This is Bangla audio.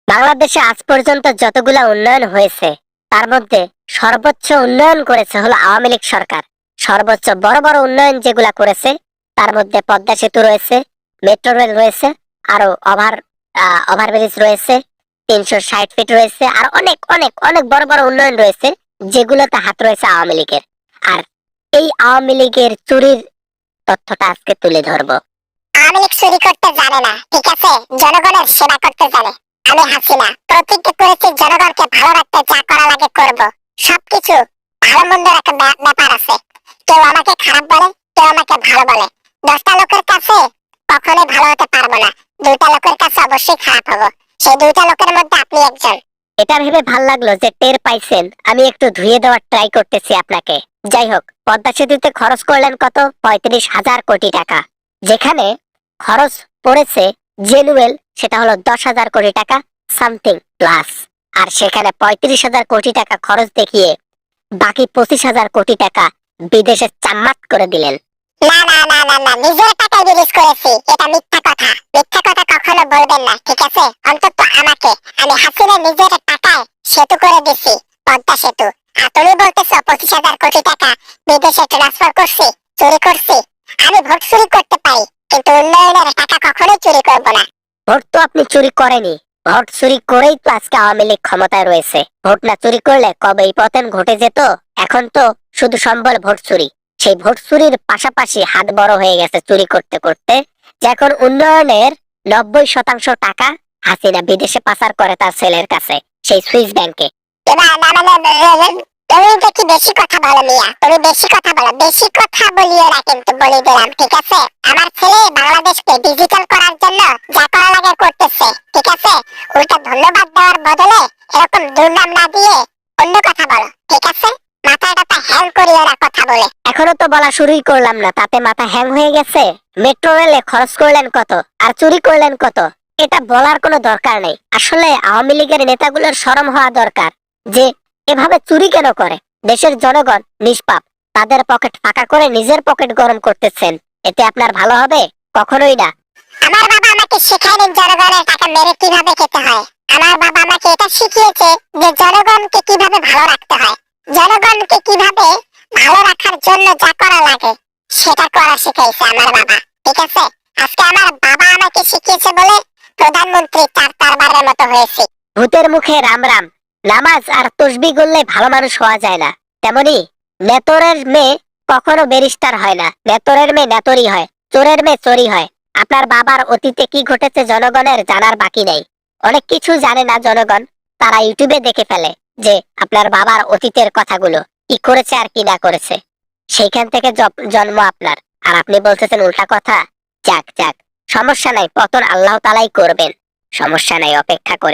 বাংলাদেশে আজ পর্যন্ত যতগুলা উন্নয়ন হয়েছে তার মধ্যে সর্বোচ্চ উন্নয়ন করেছে হলো আওয়ামী লীগ সরকার। সর্বোচ্চ বড় বড় উন্নয়ন যেগুলা করেছে তার মধ্যে পদ্মা সেতু রয়েছে, মেট্রো রেল রয়েছে, আরো ওভারব্রিজ রয়েছে, 360 ফিট রয়েছে, আর অনেক অনেক অনেক বড় বড় উন্নয়ন রয়েছে যেগুলোতে হাত রয়েছে আওয়ামী লীগের। আর এই আওয়ামী লীগের চুরির তথ্যটা আজকে তুলে ধরবো। আওয়ামী লীগ চুরি করতে জানে না, ঠিক আছে, জনগণের সেবা করতে জানে। আমি হাসিনা প্রতিজ্ঞা করেছি জনগণকে ভালো রাখতে যা করা লাগে করব। সবকিছু ভালো মন্দের একটা ব্যাপার আছে। কেউ আমাকে খারাপ বলে, কেউ আমাকে ভালো বলে। 10টা লোকের কাছে কখনোই ভালো হতে পারবো না, 2টা লোকের কাছে অবশ্যই খারাপ হবো। সেই 2টা লোকের মধ্যে আপনি একজন। এটা ভেবে ভাল লাগলো যে টের পাইছেন আমি একটু ধুয়ে দেওয়ার ট্রাই করতেছি আপনাকে। যাই হোক, পদ্মা সেতুতে খরচ করলেন কত? 35,000 কোটি টাকা। যেখানে খরচ পড়েছে জেনুয়েল সেটা হলো 10,000 কোটি টাকা সামথিং প্লাস। আর সেখানে 35,000 কোটি টাকা খরচ দেখিয়ে বাকি 25,000 কোটি টাকা বিদেশে চাম্মাত করে দিলেন। না না না না না, নিজের টাকায় বিলিজ করেছি, এটা মিথ্যা কথা। মিথ্যা কথা কখনো বলবেন না, ঠিক আছে? অন্তত আমাকে। আমি হাসিনা নিজের টাকায় সেতু করে দিছি, পদ্মা সেতু। আর তুমি বলতেছো 25,000 কোটি টাকা বিদেশে ট্রান্সফার করছি, চুরি করছি। আমি ভোট চুরি করতে পারি, কিন্তু উন্নয়নের টাকা কখনোই চুরি করব না। ভোট তো আপনি চুরি করেনি, ভোট চুরি করেই তো আজকে আওয়ামী লীগ ক্ষমতায় রয়েছে। ভোট না চুরি করলে কবেই পতন ঘটে যেত। এখন তো শুধু সম্বল ভোট চুরি। সেই ভোট চুরির পাশাপাশি হাত বড় হয়ে গেছে চুরি করতে করতে, যে এখন উন্নয়নের 90% টাকা হাসিনা বিদেশে পাচার করে তার ছেলের কাছে, সেই সুইস ব্যাংকে। এবার না তুমি দেখি বেশি কথা বলো মিয়া, তুমি বেশি কথা বলো। বেশি কথা বলিও না কিন্তু, বলে দিলাম, ঠিক আছে? আমার ছেলে বাংলাদেশকে ডিজিটাল করার জন্য যা করা লাগে করতেছে, ঠিক আছে? উল্টা ধন্যবাদ দেওয়ার বদলে এরকম দুর্নাম না দিয়ে অন্য কথা বলো, ঠিক আছে? মাথাটা হ্যাং করিও না কথা বলে। এখনো তো বলা শুরুই করলাম না, তাতে মাথা হ্যাং হয়ে গেছে। মেট্রো রেলে খরচ করলেন কত আর চুরি করলেন কত, এটা বলার কোনো দরকার নেই। আসলে আওয়ামী লীগের নেতাগুলোর শরম হওয়া দরকার যে এভাবে চুরি কেন করে। দেশের জনগণ নিষ্পাপ, তাদের পকেট ফাঁকা করে নিজের পকেট গরম করতেছেন। এতে আপনার ভালো হবে? কখনোই না। আমার বাবা আমাকে শেখায়নি জনগণের টাকা মেরে কিভাবে খেতে হয়। আমার বাবা আমাকে এটা শিখিয়েছে যে জনগণকে কিভাবে ভালো রাখতে হয়। জনগণকে কিভাবে ভালো রাখার জন্য যা করা লাগে সেটা করা শিখাইছে আমার বাবা, ঠিক আছে? আজকে আমার বাবা আমাকে শিখিয়েছে বলে প্রধানমন্ত্রী 4 বারের মতো হয়েছে। ভূতের মুখে রাম রাম, নামাজ আর তসবি করলে ভালো মানুষ হওয়া যায় না। তেমনি নেতরের মেয়ে কখনো ব্যারিস্টার হয় না, নেতরের মেয়ে নেতরই হয়, চোরের মেয়ে চোরই হয়। আপনার বাবার অতীতে কি ঘটেছে জনগণের জানার বাকি নেই। অনেক কিছু জানে না জনগণ, তারা ইউটিউবে দেখে ফেলে যে আপনার বাবার অতীতের কথাগুলো, কি করেছে আর কি না করেছে। সেইখান থেকে জন্ম আপনার, আর আপনি বলতেছেন উল্টা কথা। যাক যাক, সমস্যা নাই, পতন আল্লাহ তাআলাই করবেন। সমস্যা নাই, অপেক্ষা করে